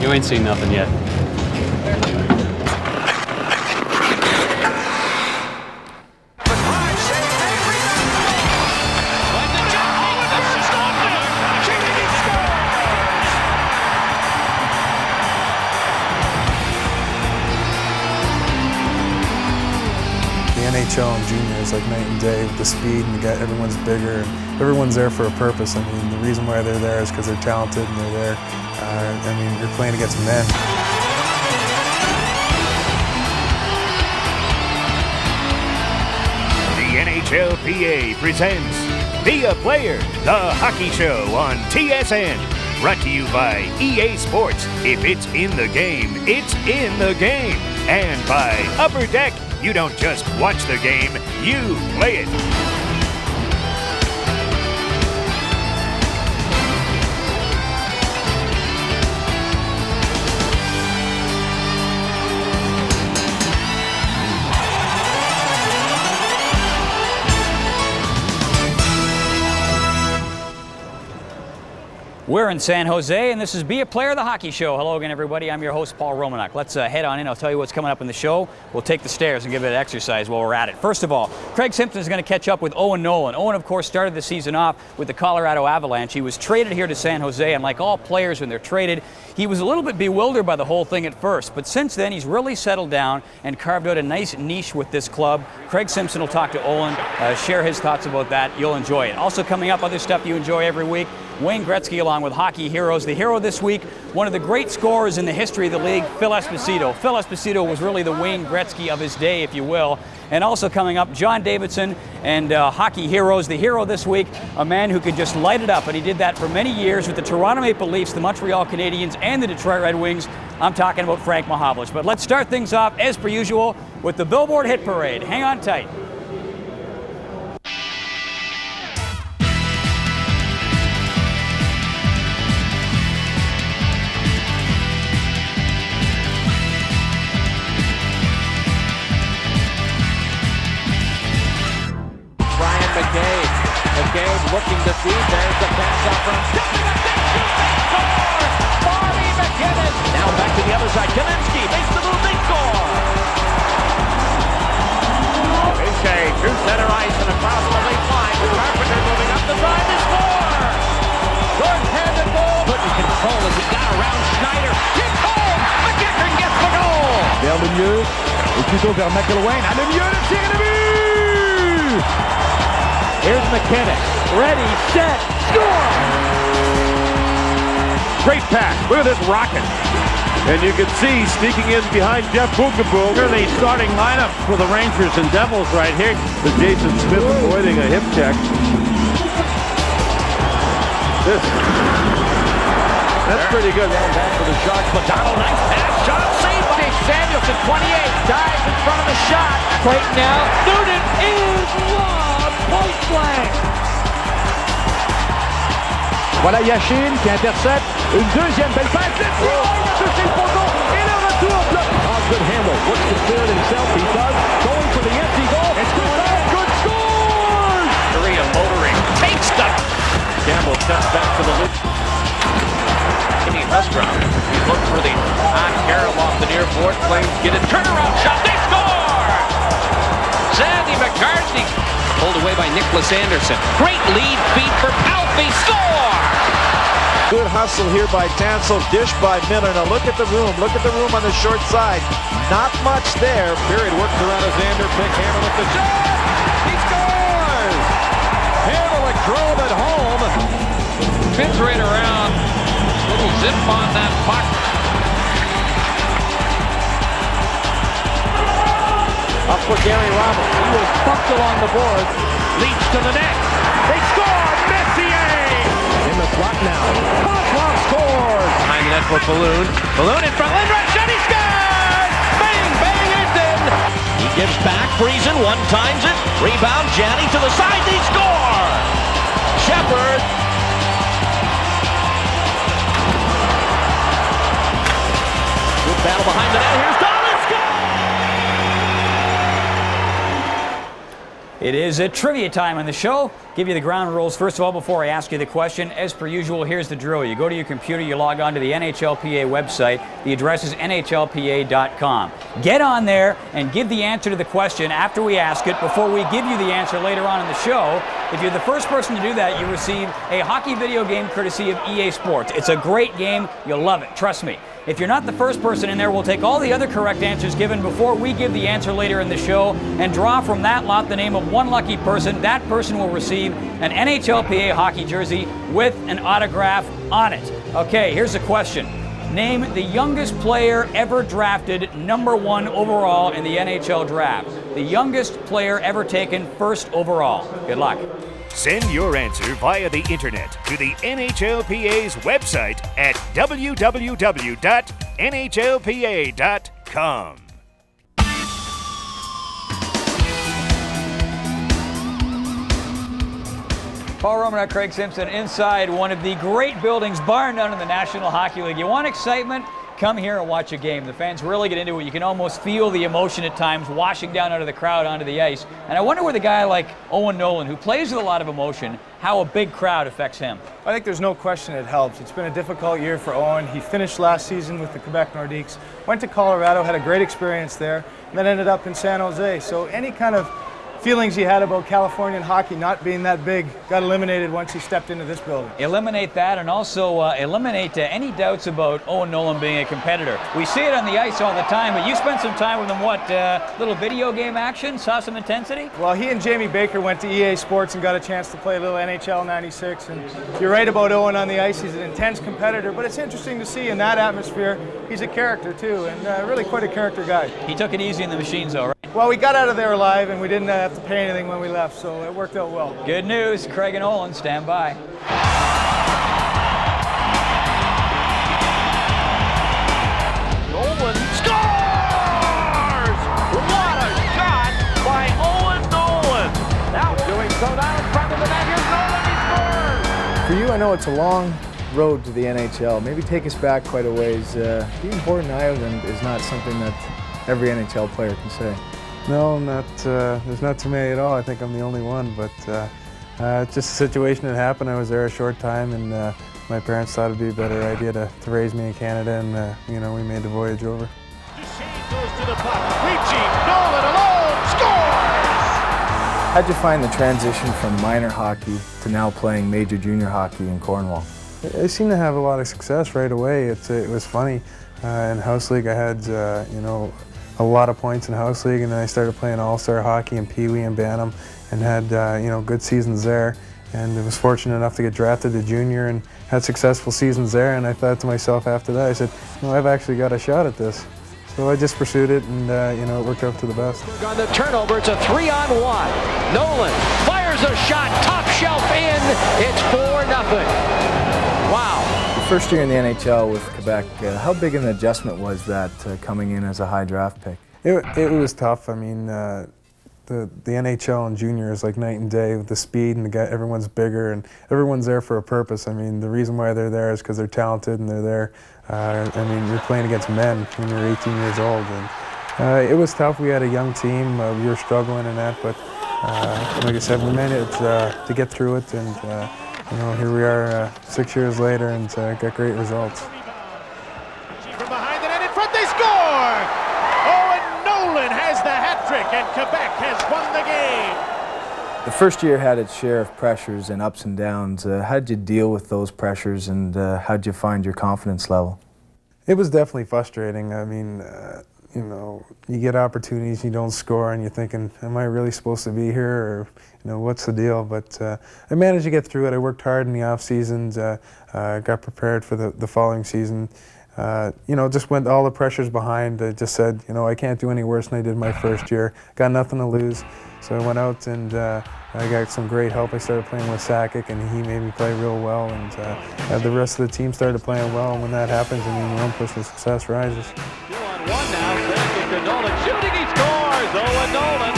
You ain't seen nothing yet. NHL and junior is like night and day with the speed, and everyone's bigger, and everyone's there for a purpose. I mean, the reason why they're there is because they're talented and they're there. I mean, you're playing against men. The NHLPA presents Be a Player, the hockey show on TSN. Brought to you by EA Sports. If it's in the game, it's in the game. And by Upper Deck. You don't just watch the game, you play it. We're in San Jose, and this is Be a Player, the hockey show. Hello again, everybody. I'm your host, Paul Romanuk. Let's head on in. I'll tell you what's coming up in the show. We'll take the stairs and give it an exercise while we're at it. First of all, Craig Simpson is going to catch up with Owen Nolan. Owen, of course, started the season off with the Colorado Avalanche. He was traded here to San Jose, and like all players when they're traded, he was a little bit bewildered by the whole thing at first. But since then, he's really settled down and carved out a nice niche with this club. Craig Simpson will talk to Owen, share his thoughts about that. You'll enjoy it. Also coming up, other stuff you enjoy every week. Wayne Gretzky along with Hockey Heroes. The hero this week, one of the great scorers in the history of the league, Phil Esposito. Phil Esposito was really the Wayne Gretzky of his day, if you will. And also coming up, John Davidson and Hockey Heroes. The hero this week, a man who could just light it up, and he did that for many years with the Toronto Maple Leafs, the Montreal Canadiens, and the Detroit Red Wings. I'm talking about Frank Mahovlich. But let's start things off, as per usual, with the Billboard Hit Parade. Hang on tight. Looking to feed, there's the pass out from score! Bobby McKinnon! Now back to the other side, Kaminsky makes the move, they score! Boucher through center ice and across the late line, with Carpenter moving up the side to score! Short-handed goal, putting control as he got around Schneider. Hit home! McKinnon gets the goal! Vers le mieux, et plutôt vers McElwain. À le mieux, le tir et le but! Here's McKinnon. Ready, set, score! Great pass. Look at this rocket. And you can see sneaking in behind Jeff Bookable. Here the starting lineup for the Rangers and Devils right here. The Jason Smith avoiding a hip check. That's pretty good. Down back for the Sharks. Madonna, nice pass. Shot saved by Samuelson, 28. Dives in front of the shot. Clayton now. Noonan is robbed. Point blank. Voilà Yachine qui intercepte. Une deuxième belle passe. Let's go! Il va toucher le poteau. Et le retour. Oh, good handle. Looks to clear it himself. He does. Going for the empty goal. It's good. Good scores! Korea motoring. Takes the... Campbell steps back to the loop. Kenny Husbrown. He looked for the Carroll off the near board. Flames get it. Turnaround shot. They score! Sandy McCarthy. Pulled away by Nicholas Anderson. Great lead feed for Palffy. Score! Good hustle here by Tansel. Dish by Miller. Now look at the room. Look at the room on the short side. Not much there. Period works around Alexander. Pick Hammerlick the shot. He scores! Hammerlick drove it home. Spins right around. Little zip on that puck. Up for Gary Roberts. He was bumped along the boards. Leach to the net. They score! Messier! In the slot now. Kozlov scores! Behind the net for Balloon. Balloon in front. Lindros shot. He scores! Bang! Bang! It's in! He gives back. Friesen one times it. Rebound. Janney to the side. They score! Shepard. Good battle behind the net. Here's Dolan. It is a trivia time on the show. Give you the ground rules. First of all, before I ask you the question, as per usual, here's the drill. You go to your computer, you log on to the NHLPA website. The address is NHLPA.com. Get on there and give the answer to the question after we ask it, before we give you the answer later on in the show. If you're the first person to do that, you receive a hockey video game courtesy of EA Sports. It's a great game. You'll love it. Trust me. If you're not the first person in there, we'll take all the other correct answers given before we give the answer later in the show and draw from that lot the name of one lucky person. That person will receive an NHLPA hockey jersey with an autograph on it. Okay, here's a question. Name the youngest player ever drafted #1 overall in the NHL draft. The youngest player ever taken first overall. Good luck. Send your answer via the internet to the NHLPA's website at www.nhlpa.com. Paul Romanuk, Craig Simpson, inside one of the great buildings, bar none, in the National Hockey League. You want excitement? Come here and watch a game. The fans really get into it. You can almost feel the emotion at times washing down out of the crowd onto the ice. And I wonder with a guy like Owen Nolan, who plays with a lot of emotion, how a big crowd affects him. I think there's no question it helps. It's been a difficult year for Owen. He finished last season with the Quebec Nordiques, went to Colorado, had a great experience there, and then ended up in San Jose. So any kind of feelings he had about Californian hockey not being that big got eliminated once he stepped into this building. Eliminate that, and also eliminate any doubts about Owen Nolan being a competitor. We see it on the ice all the time, but you spent some time with him, little video game action, saw some intensity? Well, he and Jamie Baker went to EA Sports and got a chance to play a little NHL 96, and you're right about Owen on the ice. He's an intense competitor, but it's interesting to see in that atmosphere, he's a character too, and really quite a character guy. He took it easy in the machines though, right? Well, we got out of there alive, and we didn't have to pay anything when we left, so it worked out well. Good news. Craig and Olin, stand by. Nolan scores! What a shot by Owen Nolan! Now doing so now in front of the net. Here's Nolan. He scores! For you, I know it's a long road to the NHL. Maybe take us back quite a ways. Being born in Ireland is not something that every NHL player can say. No, there's not too many at all. I think I'm the only one, but it's just a situation that happened. I was there a short time, and my parents thought it'd be a better idea to raise me in Canada, and we made the voyage over. Duchesne goes to the puck, reaching, Nolan alone, scores! How'd you find the transition from minor hockey to now playing major junior hockey in Cornwall? I seem to have a lot of success right away. It was funny. In house league, I had a lot of points in house league, and then I started playing all-star hockey in Pee Wee and Bantam, and had good seasons there. And I was fortunate enough to get drafted to junior and had successful seasons there. And I thought to myself after that, I said, I've actually got a shot at this. So I just pursued it, and it worked out to the best. On the turnover, it's a 3-on-1. Nolan fires a shot, top shelf in. It's 4-0. Wow. First year in the NHL with Quebec, how big an adjustment was that coming in as a high draft pick? It was tough. I mean, the NHL and junior is like night and day with the speed, and everyone's bigger, and everyone's there for a purpose. I mean, the reason why they're there is because they're talented and they're there. You're playing against men when you're 18 years old, and it was tough. We had a young team. We were struggling in that, but like I said, we managed to get through it, and here we are 6 years later, and got great results. From behind the net, in front, they score! Owen Nolan has the hat trick, and Quebec has won the game. The first year had its share of pressures and ups and downs. How did you deal with those pressures, and how did you find your confidence level? It was definitely frustrating. I mean, you get opportunities, you don't score, and you're thinking, am I really supposed to be here, or what's the deal? But I managed to get through it. I worked hard in the off seasons, got prepared for the following season. Just went all the pressures behind. I just said, I can't do any worse than I did my first year. Got nothing to lose. So I went out, and I got some great help. I started playing with Sakic, and he made me play real well, and the rest of the team started playing well. And when that happens, your own push to success rises. 2-on-1 now, Sakic to Nolan, shooting, he scores! Owen Nolan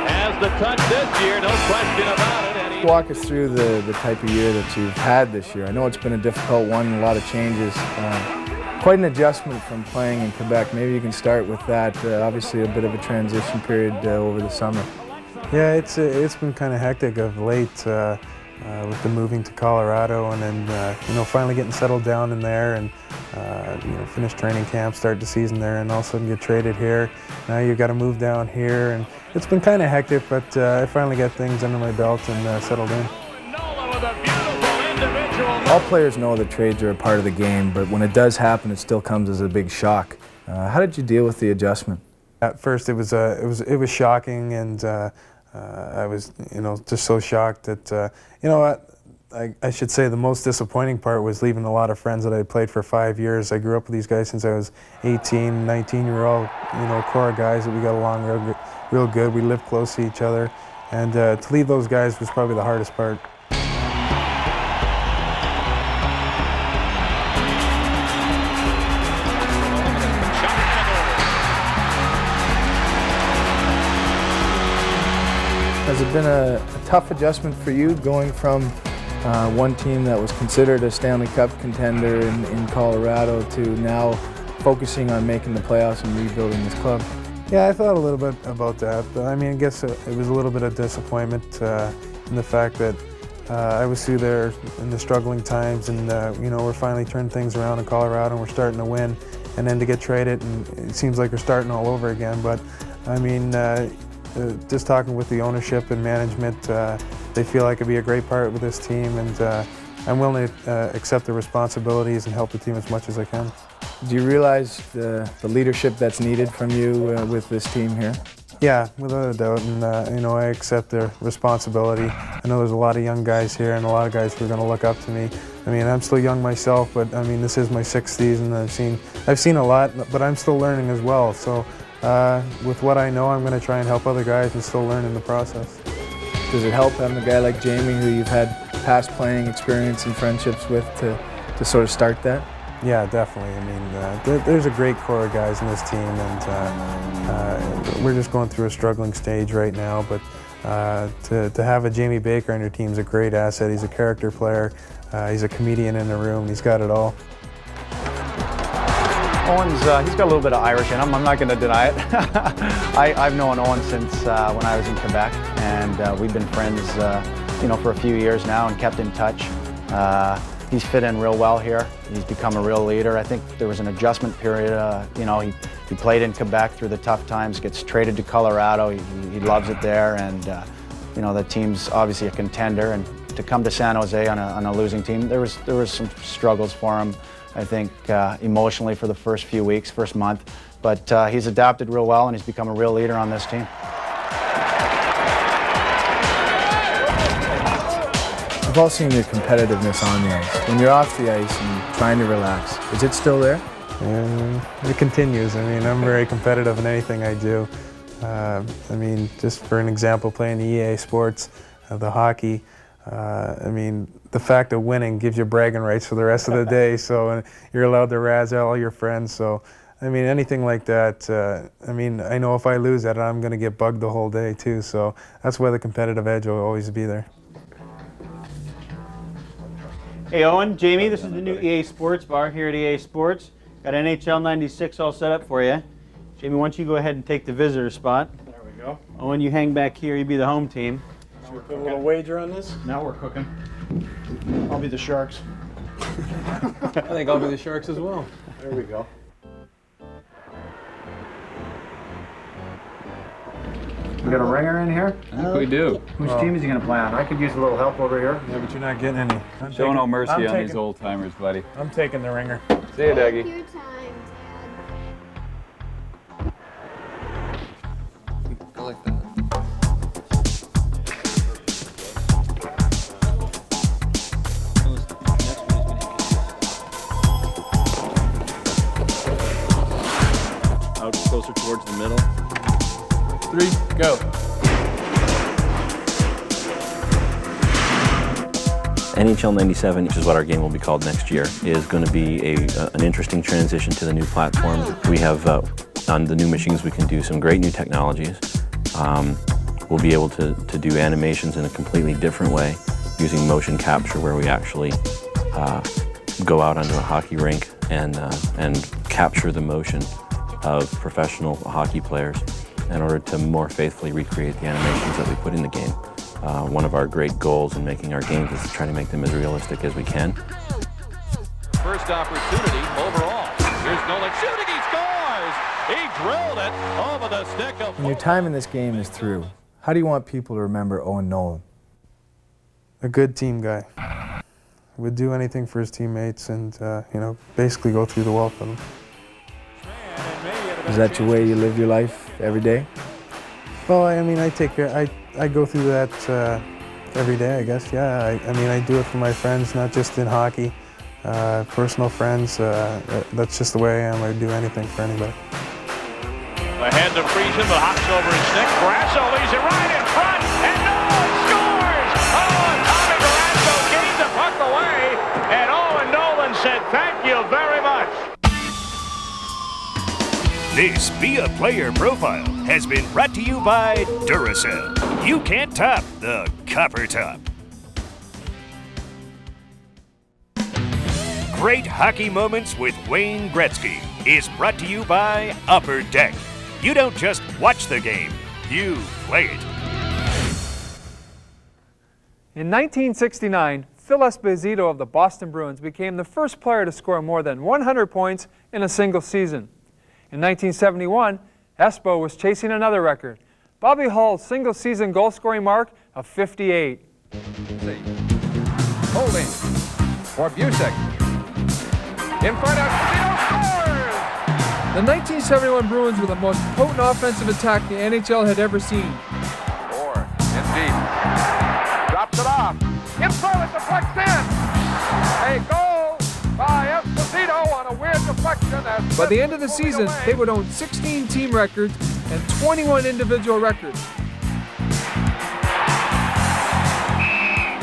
has the touch this year, no question about it. Walk us through the type of year that you've had this year. I know it's been a difficult one, a lot of changes. Quite an adjustment from playing in Quebec. Maybe you can start with that. Obviously a bit of a transition period over the summer. Yeah, it's been kind of hectic of late with the moving to Colorado, and then finally getting settled down in there, and finish training camp, start the season there, and all of a sudden get traded here. Now you've got to move down here, and it's been kind of hectic, but I finally got things under my belt and settled in. All players know that trades are a part of the game, but when it does happen, it still comes as a big shock. How did you deal with the adjustment? At first, it was shocking, and I was just so shocked that I should say the most disappointing part was leaving a lot of friends that I played for 5 years. I grew up with these guys since I was 18, 19-year-old, core of guys that we got along real good. We lived close to each other, and to leave those guys was probably the hardest part. Has it been a tough adjustment for you going from one team that was considered a Stanley Cup contender in Colorado to now focusing on making the playoffs and rebuilding this club? Yeah, I thought a little bit about that, but I mean, I guess it was a little bit of disappointment in the fact that I was through there in the struggling times, and we're finally turning things around in Colorado, and we're starting to win, and then to get traded, and it seems like we're starting all over again. But I mean, just talking with the ownership and management, they feel I could be a great part with this team, and I'm willing to accept the responsibilities and help the team as much as I can. Do you realize the leadership that's needed from you with this team here? Yeah, without a doubt, and I accept the responsibility. I know there's a lot of young guys here, and a lot of guys who are going to look up to me. I mean, I'm still young myself, but I mean, this is my 6th season. I've seen a lot, but I'm still learning as well. So with what I know, I'm going to try and help other guys and still learn in the process. Does it help having a guy like Jamie, who you've had past playing experience and friendships with, to sort of start that? Yeah, definitely. I mean, there's a great core of guys in this team, and we're just going through a struggling stage right now. But to have a Jamie Baker on your team is a great asset. He's a character player. He's a comedian in the room. He's got it all. Owen's, he's got a little bit of Irish in him, I'm not going to deny it. I've known Owen since when I was in Quebec, and we've been friends for a few years now and kept in touch. He's fit in real well here. He's become a real leader. I think there was an adjustment period. He played in Quebec through the tough times, gets traded to Colorado. He loves it there, and the team's obviously a contender. And to come to San Jose on a losing team, there was some struggles for him, I think, emotionally for the first few weeks, first month. But he's adapted real well, and he's become a real leader on this team. We've all seen your competitiveness on the ice. When you're off the ice and trying to relax, is it still there? It continues. I mean, I'm very competitive in anything I do. I mean, just for an example, playing the EA Sports, the hockey, I mean, the fact of winning gives you bragging rights for the rest of the day, so you're allowed to razz all your friends. So, I mean, anything like that, I mean, I know if I lose at it, I'm going to get bugged the whole day too, so that's why the competitive edge will always be there. Hey Owen, Jamie, this is the new EA Sports bar here at EA Sports. Got NHL 96 all set up for you. Jamie, why don't you go ahead and take the visitor spot. There we go. Owen, you hang back here, you be the home team. Should we put a little wager on this? Now we're cooking. I'll be the Sharks. I think I'll be the Sharks as well. There we go. We got a ringer in here? I think we do. Whose team is he going to play on? I could use a little help over here. Yeah, but you're not getting any. Show no mercy on these old timers, buddy. I'm taking the ringer. See you, Dougie. Your time, Dad. Go like that. Out closer towards the middle. 3, go. NHL 97, which is what our game will be called next year, is going to be an interesting transition to the new platform. We have, on the new machines, we can do some great new technologies. We'll be able to do animations in a completely different way, using motion capture, where we actually go out onto a hockey rink and capture the motion of professional hockey players. in order to more faithfully recreate the animations that we put in the game. One of our great goals in making our games is to try to make them as realistic as we can. First opportunity overall. Here's Nolan shooting, he scores! He drilled it over the stick of... When your time in this game is through, how do you want people to remember Owen Nolan? A good team guy. Would do anything for his teammates and, you know, basically go through the wall for them. Is that the way you live your life every day? Well, I mean, I take care, I go through that every day, I guess, yeah. I mean, I do it for my friends, not just in hockey. Personal friends, that's just the way I am. I do anything for anybody. Ahead to Friesen, but hops over his stick. Grasso leaves it right in front, and Nolan scores! Oh, and Tommy Grasso gave the puck away, and Owen Nolan said thank you very much. This Be a Player profile has been brought to you by Duracell. You can't top the copper top. Great Hockey Moments with Wayne Gretzky is brought to you by Upper Deck. You don't just watch the game, you play it. In 1969, Phil Esposito of the Boston Bruins became the first player to score more than 100 points in a single season. In 1971, Espo was chasing another record, Bobby Hull's single-season goal-scoring mark of 58. Holding for Busick. In front of Esposito scores! The 1971 Bruins were the most potent offensive attack the NHL had ever seen. Or in deep. Drops it off. In front, it deflects in. A goal by Esposito on a weird deflection. By the end of the season, they would own 16 team records and 21 individual records.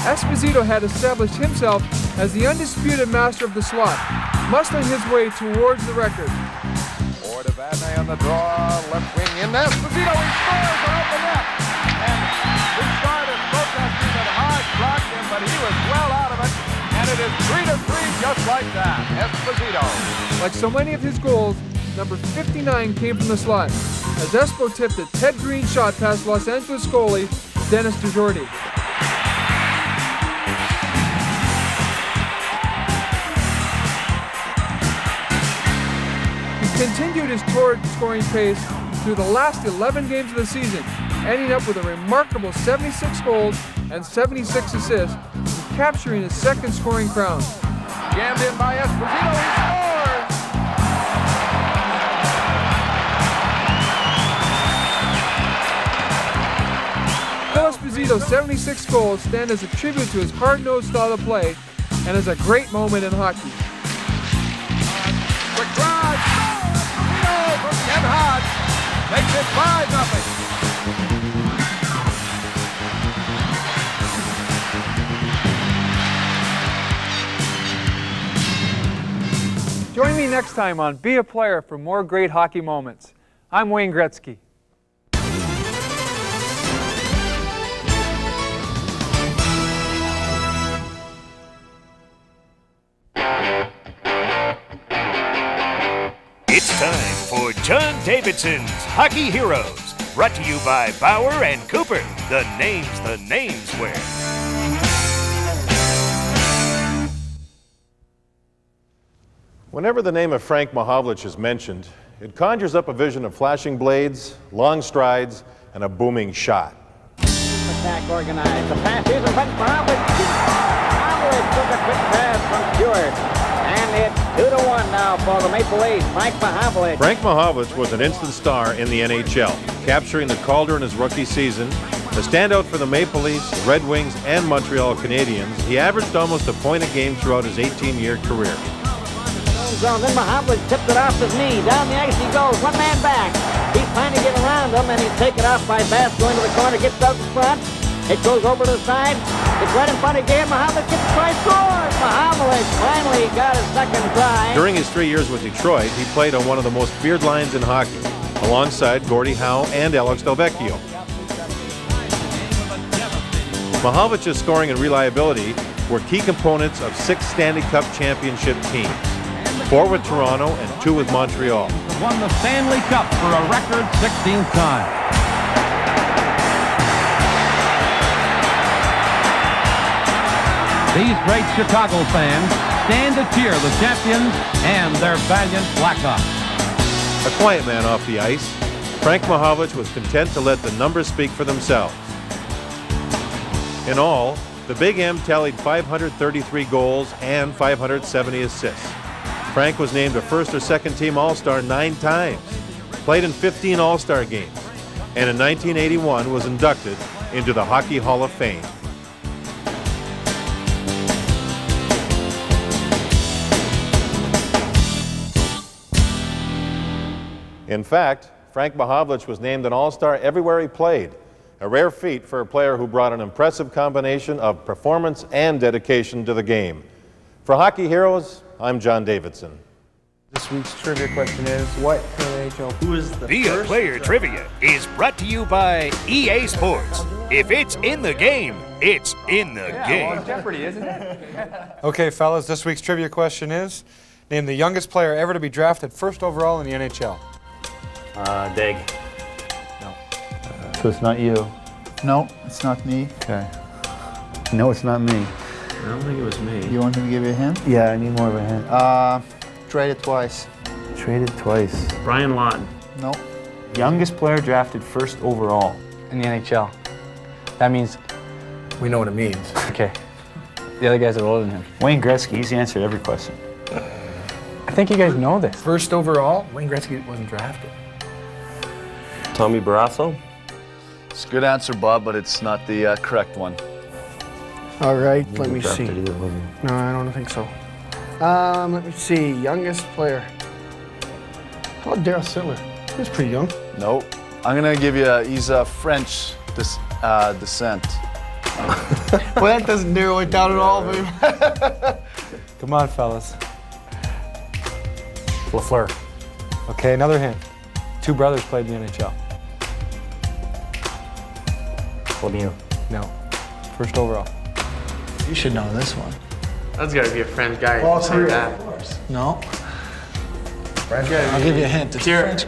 Esposito had established himself as the undisputed master of the slot, muscling his way towards the record. Or to Vadnais on the draw, left wing in. Esposito, he scores on open net. And we started protesting that Hart blocked him, but he was well out of it. And it is 3-3 just like that. Esposito. Like so many of his goals, number 59 came from the slot, as Espo tipped a Ted Green shot past Los Angeles goalie Dennis DeJordy. He continued his torrid scoring pace through the last 11 games of the season, ending up with a remarkable 76 goals and 76 assists, and capturing his second scoring crown. Jammed in by Esposito, he scores! Phil Esposito's 76 goals stand as a tribute to his hard-nosed style of play and as a great moment in hockey. Quick drive, Esposito from Ken Hodge makes it 5-0. Join me next time on Be a Player for more great hockey moments. I'm Wayne Gretzky. It's time for John Davidson's Hockey Heroes, brought to you by Bauer and Cooper, the names wear. Whenever the name of Frank Mahovlich is mentioned, it conjures up a vision of flashing blades, long strides, and a booming shot. Attack organized. The pass is a Mahovlich. Mahovlich took a quick pass from Stewart. And it's 2-1 now for the Maple Leafs. Frank Mahovlich. Frank Mahovlich was an instant star in the NHL, capturing the Calder in his rookie season. A standout for the Maple Leafs, Red Wings, and Montreal Canadiens, he averaged almost a point a game throughout his 18-year career. Zone. Then Mahovlich tipped it off his knee. Down the ice he goes. One man back. He's trying to get around him, and he's taken off by Bass going to the corner. Gets out in front. It goes over to the side. It's right in front again. Mahovlich gets a try. Scores! Mahovlich finally got his second try. During his 3 years with Detroit, he played on one of the most feared lines in hockey, alongside Gordie Howe and Alex Delvecchio. Mahovlich's scoring and reliability were key components of 6 Stanley Cup championship teams. 4 with Toronto and 2 with Montreal. Won the Stanley Cup for a record 16th time. These great Chicago fans stand to cheer the champions and their valiant Blackhawks. A quiet man off the ice, Frank Mahovlich was content to let the numbers speak for themselves. In all, the Big M tallied 533 goals and 570 assists. Frank was named a first or second team All-Star 9 times, played in 15 All-Star games, and in 1981 was inducted into the Hockey Hall of Fame. In fact, Frank Mahovlich was named an All-Star everywhere he played, a rare feat for a player who brought an impressive combination of performance and dedication to the game. For Hockey Heroes, I'm John Davidson. This week's trivia question is, what NHL? Who is the Be a Player Trivia is brought to you by EA Sports. If it's in the game, it's in the game. Well, Jeopardy, isn't it? Okay, fellas, this week's trivia question is, name the youngest player ever to be drafted first overall in the NHL. Dig. No. So it's not you. No, it's not me. Okay. No, it's not me. I don't think it was me. You want me to give you a hint? Yeah, I need more of a hint. Traded twice. Traded twice. Brian Lawton. No. Youngest player drafted first overall in the NHL. That means... We know what it means. Okay. The other guys are older than him. Wayne Gretzky, he's answered every question. I think you guys know this. First overall? Wayne Gretzky wasn't drafted. Tommy Barrasso. It's a good answer, Bob, but it's not the correct one. All right, let me see. No, I don't think so. Let me see. Youngest player. How about Daryl Sittler? He was pretty young. Nope. I'm gonna give you. He's a French descent. Well, that doesn't narrow it down at all, babe. Come on, fellas. Lafleur. Okay, another hint. 2 brothers played in the NHL. Lemieux. No. First overall. You should know this one. That's got to be a French guy. No. I'll give you a hint. It's Pierre French.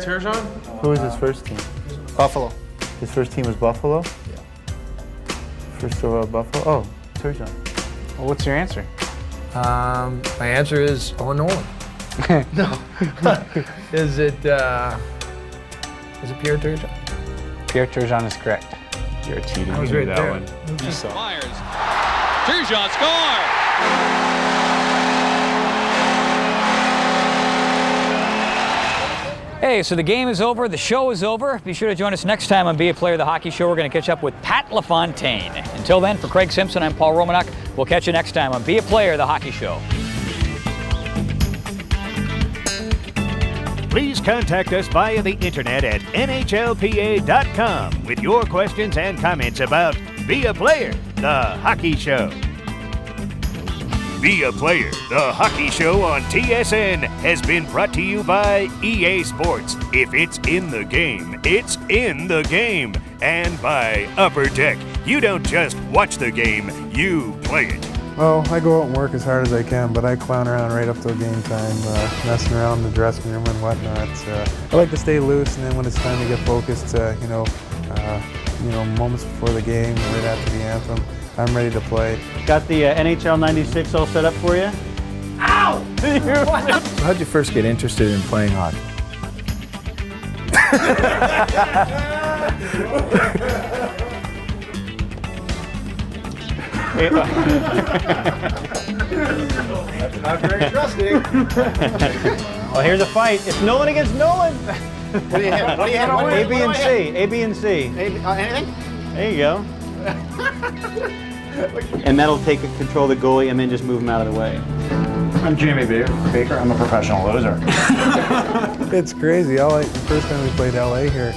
Turgeon? Who was his first team? Buffalo. His first team was Buffalo? Yeah. First overall Buffalo? Oh, Turgeon. Well, what's your answer? My answer is Owen Nolan. No. Is it Pierre Turgeon? Pierre Turgeon is correct. You're cheating. I was right that there. one. Myers. Turgeon score! Hey, so the game is over, the show is over. Be sure to join us next time on Be a Player, the Hockey Show. We're going to catch up with Pat LaFontaine. Until then, for Craig Simpson, I'm Paul Romanuk. We'll catch you next time on Be a Player, the Hockey Show. Please contact us via the internet at NHLPA.com with your questions and comments about Be a Player, the Hockey Show. Be a Player, the Hockey Show on TSN has been brought to you by EA Sports. If it's in the game, it's in the game. And by Upper Deck. You don't just watch the game, you play it. Well, I go out and work as hard as I can, but I clown around right up till game time, messing around in the dressing room and whatnot. I like to stay loose, and then when it's time to get focused, moments before the game, right after the anthem, I'm ready to play. Got the NHL 96 all set up for you? Ow! So how'd you first get interested in playing hockey? That's not very trusting. Well, here's a fight. It's Nolan against Nolan. What do you hit? What do you hit? A, B, and C. A, B, and C. Anything? There you go. And that'll take control of the goalie and then just move him out of the way. I'm Jamie Baker. I'm a professional loser. It's crazy. The first time we played LA here,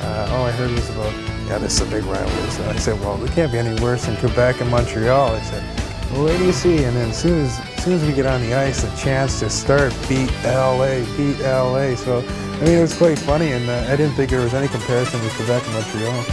all I heard was about, this is a big rivalry. So I said, well, it can't be any worse than Quebec and Montreal. I said, well, wait till you see. And then as soon as we get on the ice, the chance to start beat LA. So, I mean, it was quite funny, and I didn't think there was any comparison with Quebec and Montreal.